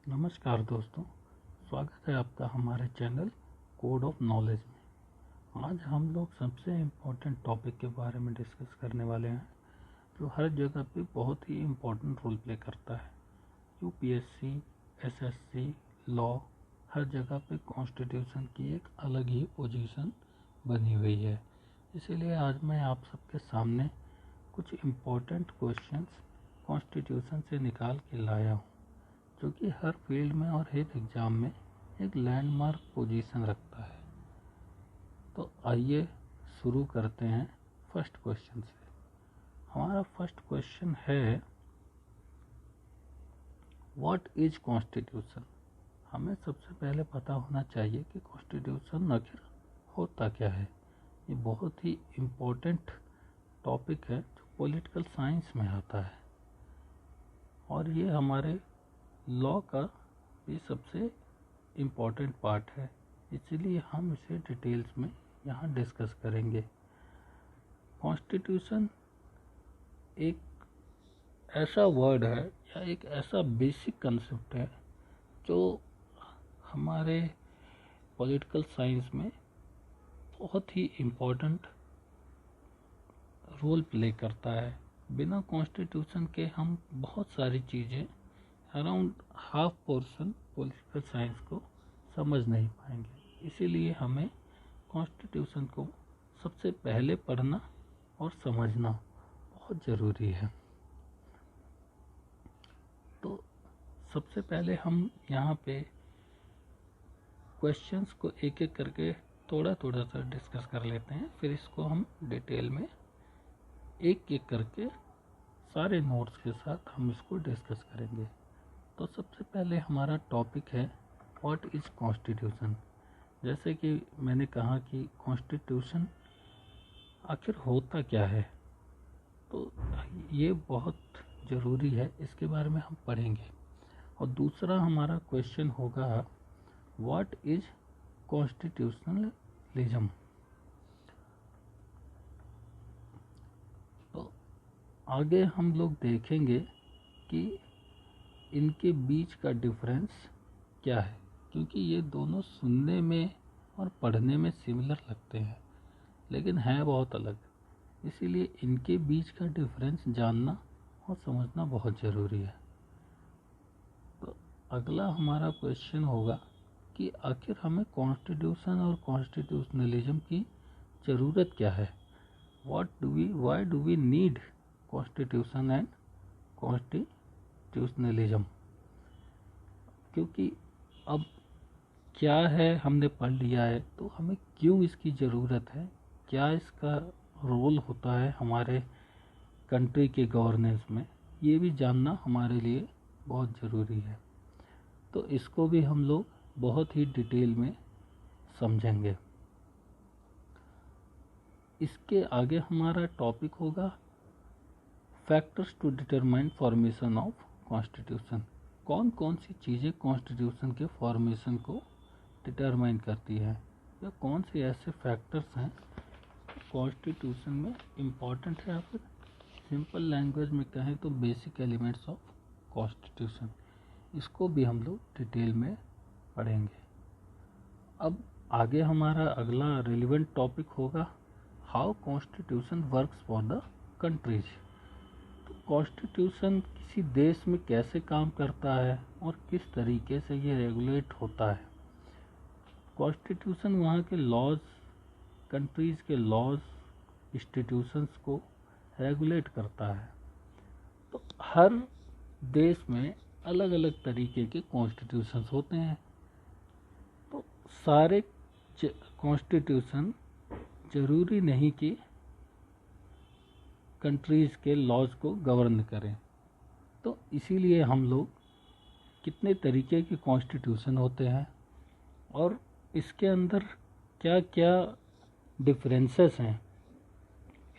नमस्कार दोस्तों, स्वागत है आपका हमारे चैनल कोड ऑफ नॉलेज में। आज हम लोग सबसे इम्पोर्टेंट टॉपिक के बारे में डिस्कस करने वाले हैं जो हर जगह पे बहुत ही इम्पोर्टेंट रोल प्ले करता है। यूपीएससी, एसएससी, लॉ, हर जगह पे कॉन्स्टिट्यूशन की एक अलग ही पोजीशन बनी हुई है। इसीलिए आज मैं आप सबके सामने कुछ इम्पोर्टेंट क्वेश्चंस कॉन्स्टिट्यूशन से निकाल के लाया हूँ, जो कि हर फील्ड में और हर एग्ज़ाम में एक लैंडमार्क पोजीशन रखता है। तो आइए शुरू करते हैं फर्स्ट क्वेश्चन से। हमारा फर्स्ट क्वेश्चन है, व्हाट इज कॉन्स्टिट्यूशन। हमें सबसे पहले पता होना चाहिए कि कॉन्स्टिट्यूशन आखिर होता क्या है। ये बहुत ही इम्पोर्टेंट टॉपिक है जो पॉलिटिकल साइंस में आता है और ये हमारे लॉ का भी सबसे इम्पॉर्टेंट पार्ट है। इसीलिए हम इसे डिटेल्स में यहाँ डिस्कस करेंगे। कॉन्स्टिट्यूशन एक ऐसा वर्ड है या एक ऐसा बेसिक कंसेप्ट है जो हमारे पॉलिटिकल साइंस में बहुत ही इम्पोर्टेंट रोल प्ले करता है। बिना कॉन्स्टिट्यूशन के हम बहुत सारी चीज़ें, around half portion political science को समझ नहीं पाएंगे। इसीलिए हमें कॉन्स्टिट्यूशन को सबसे पहले पढ़ना और समझना बहुत ज़रूरी है। तो सबसे पहले हम यहाँ पे क्वेश्चंस को एक एक करके थोड़ा थोड़ा सा डिस्कस कर लेते हैं, फिर इसको हम डिटेल में एक एक करके सारे नोट्स के साथ हम इसको डिस्कस करेंगे। तो सबसे पहले हमारा टॉपिक है व्हाट इज़ कॉन्स्टिट्यूशन। जैसे कि मैंने कहा कि कॉन्स्टिट्यूशन आखिर होता क्या है, तो ये बहुत ज़रूरी है, इसके बारे में हम पढ़ेंगे। और दूसरा हमारा क्वेश्चन होगा, व्हाट इज़ कॉन्स्टिट्यूशनलिज्म। तो आगे हम लोग देखेंगे कि इनके बीच का डिफरेंस क्या है, क्योंकि ये दोनों सुनने में और पढ़ने में सिमिलर लगते हैं लेकिन है बहुत अलग। इसीलिए इनके बीच का डिफरेंस जानना और समझना बहुत ज़रूरी है। तो अगला हमारा क्वेश्चन होगा कि आखिर हमें कॉन्स्टिट्यूशन और कॉन्स्टिट्यूशनलिज्म की ज़रूरत क्या है। Why do we need constitution and constitutionalism. क्योंकि अब क्या है हमने पढ़ लिया है, तो हमें क्यों इसकी ज़रूरत है, क्या इसका रोल होता है हमारे कंट्री के गवर्नेंस में, ये भी जानना हमारे लिए बहुत ज़रूरी है। तो इसको भी हम लोग बहुत ही डिटेल में समझेंगे। इसके आगे हमारा टॉपिक होगा factors to determine formation of constitution. कौन कौन सी चीज़ें कॉन्स्टिट्यूशन के फॉर्मेशन को डिटरमाइन करती है, या कौन से ऐसे फैक्टर्स हैं कॉन्स्टिट्यूशन में इम्पॉर्टेंट है, या फिर सिंपल लैंग्वेज में कहें तो बेसिक एलिमेंट्स ऑफ कॉन्स्टिट्यूशन। इसको भी हम लोग डिटेल में पढ़ेंगे। अब आगे हमारा अगला रिलेवेंट टॉपिक होगा, how constitution works for the countries. तो कॉन्स्टिट्यूशन किसी देश में कैसे काम करता है और किस तरीके से ये रेगुलेट होता है। कॉन्स्टिट्यूशन वहाँ के लॉज, कंट्रीज़ के लॉज, इंस्टीट्यूशंस को रेगुलेट करता है। तो हर देश में अलग अलग तरीके के कॉन्स्टिट्यूशंस होते हैं। तो सारे कॉन्स्टिट्यूशन ज़रूरी नहीं कि कंट्रीज़ के लॉज को गवर्न करें। तो इसीलिए हम लोग कितने तरीके के कॉन्स्टिट्यूशन होते हैं और इसके अंदर क्या क्या डिफरेंसेस हैं,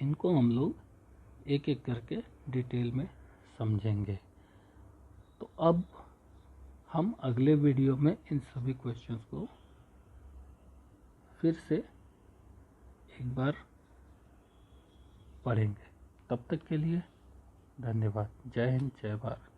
इनको हम लोग एक एक करके डिटेल में समझेंगे। तो अब हम अगले वीडियो में इन सभी क्वेश्चंस को फिर से एक बार पढ़ेंगे। तब तक के लिए धन्यवाद। जय हिंद, जय भारत।